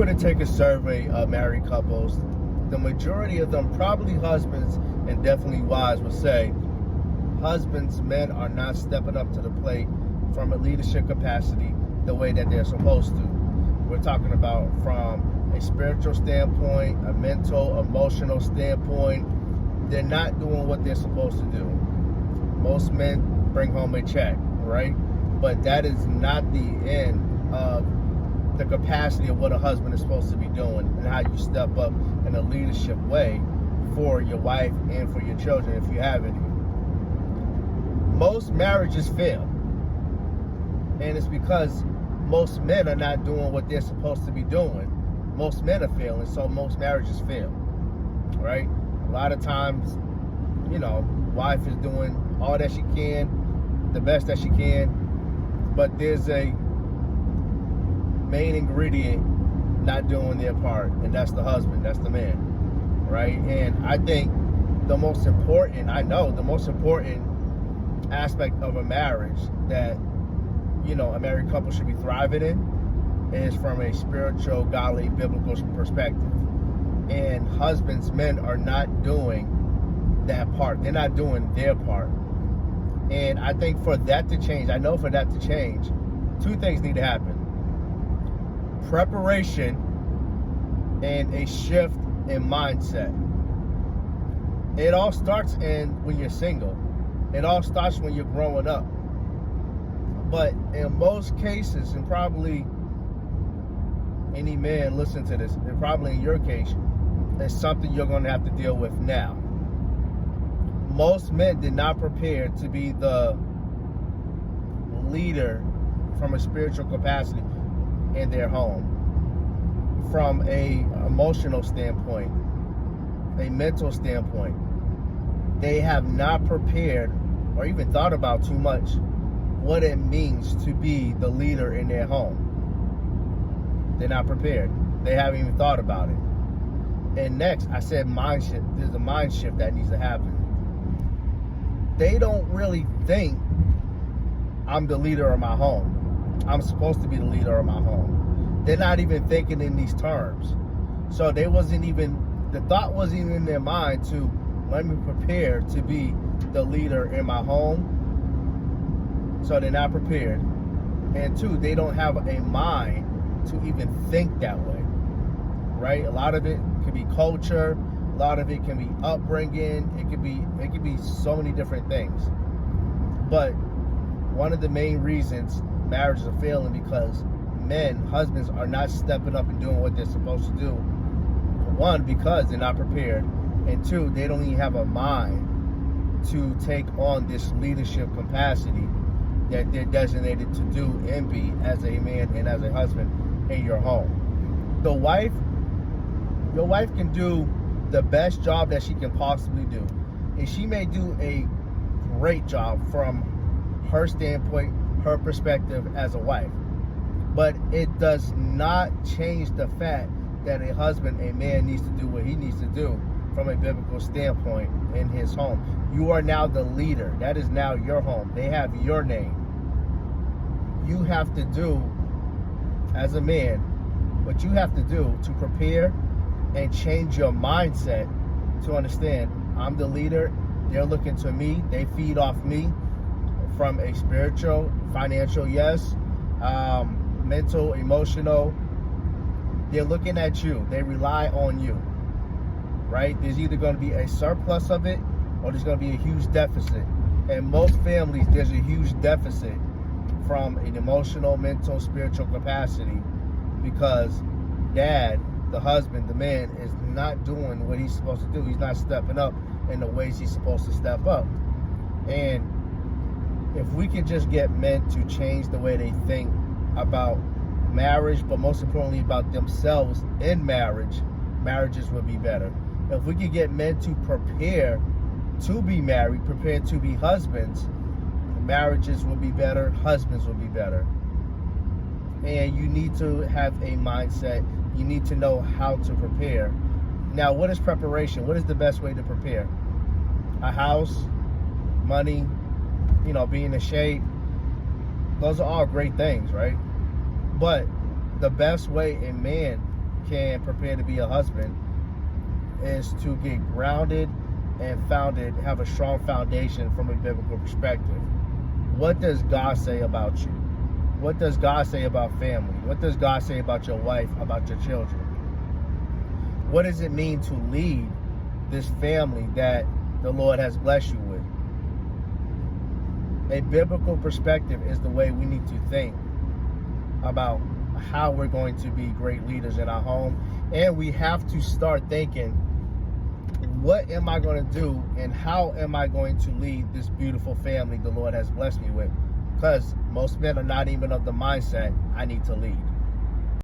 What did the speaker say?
were to take a survey of married couples, the majority of them, probably husbands and definitely wives, would say men are not stepping up to the plate from a leadership capacity the way that they're supposed to. We're talking about from a spiritual standpoint, a mental, emotional standpoint. They're not doing what they're supposed to do. Most men bring home a check, right? But that is not the end of the capacity of what a husband is supposed to be doing and how you step up in a leadership way for your wife and for your children if you have any. Most marriages fail. And it's because most men are not doing what they're supposed to be doing. Most men are failing, so most marriages fail, right? A lot of times, wife is doing all that she can, the best that she can, but there's a main ingredient not doing their part, and that's the husband, that's the man, right? And I think the most important aspect of a marriage that a married couple should be thriving in is from a spiritual, godly, biblical perspective. And men are not doing that part. They're not doing their part. And I think for that to change, two things need to happen. Preparation and a shift in mindset. It all starts when you're single. It all starts when you're growing up. But in most cases, and probably any man listen to this, and probably in your case, it's something you're going to have to deal with now. Most men did not prepare to be the leader from a spiritual capacity in their home, from a emotional standpoint, a mental standpoint. They have not prepared or even thought about too much what it means to be the leader in their home. They're not prepared. They haven't even thought about it. And next, I said mind shift. There's a mind shift that needs to happen. They don't really think I'm the leader of my home. I'm supposed to be the leader of my home. They're not even thinking in these terms. So the thought wasn't even in their mind to let me prepare to be the leader in my home. So they're not prepared. And two, they don't have a mind to even think that way, right? A lot of it could be culture. A lot of it can be upbringing. It could be so many different things. But one of the main reasons marriages are failing because husbands are not stepping up and doing what they're supposed to do. One, because they're not prepared. And two, they don't even have a mind to take on this leadership capacity that they're designated to do and be as a man and as a husband in your home. Your wife can do the best job that she can possibly do. And she may do a great job from her standpoint, her perspective as a wife. But it does not change the fact that a man needs to do what he needs to do from a biblical standpoint in his home. You are now the leader. That is now your home. They have your name. You have to do, as a man, what you have to do to prepare and change your mindset to understand I'm the leader. They're looking to me. They feed off me from a spiritual, financial, yes, mental, emotional. They're looking at you. They rely on you, right? There's either going to be a surplus of it or there's going to be a huge deficit. In most families, there's a huge deficit from an emotional, mental, spiritual capacity because dad, the husband, the man, is not doing what he's supposed to do. He's not stepping up in the ways he's supposed to step up. And if we can just get men to change the way they think about marriage, but most importantly about themselves in marriage, marriages will be better. If we can get men to prepare to be married, prepare to be husbands, marriages will be better, husbands will be better. And you need to have a mindset. You need to know how to prepare. Now, what is preparation? What is the best way to prepare? A house, money, being in shape. Those are all great things, right? But the best way a man can prepare to be a husband is to get grounded and have a strong foundation from a biblical perspective. What does God say about you? What does God say about family? What does God say about your wife, about your children? What does it mean to lead this family that the Lord has blessed you with? A biblical perspective is the way we need to think about how we're going to be great leaders in our home. And we have to start thinking, what am I going to do and how am I going to lead this beautiful family the Lord has blessed me with? Because most men are not even of the mindset, I need to lead.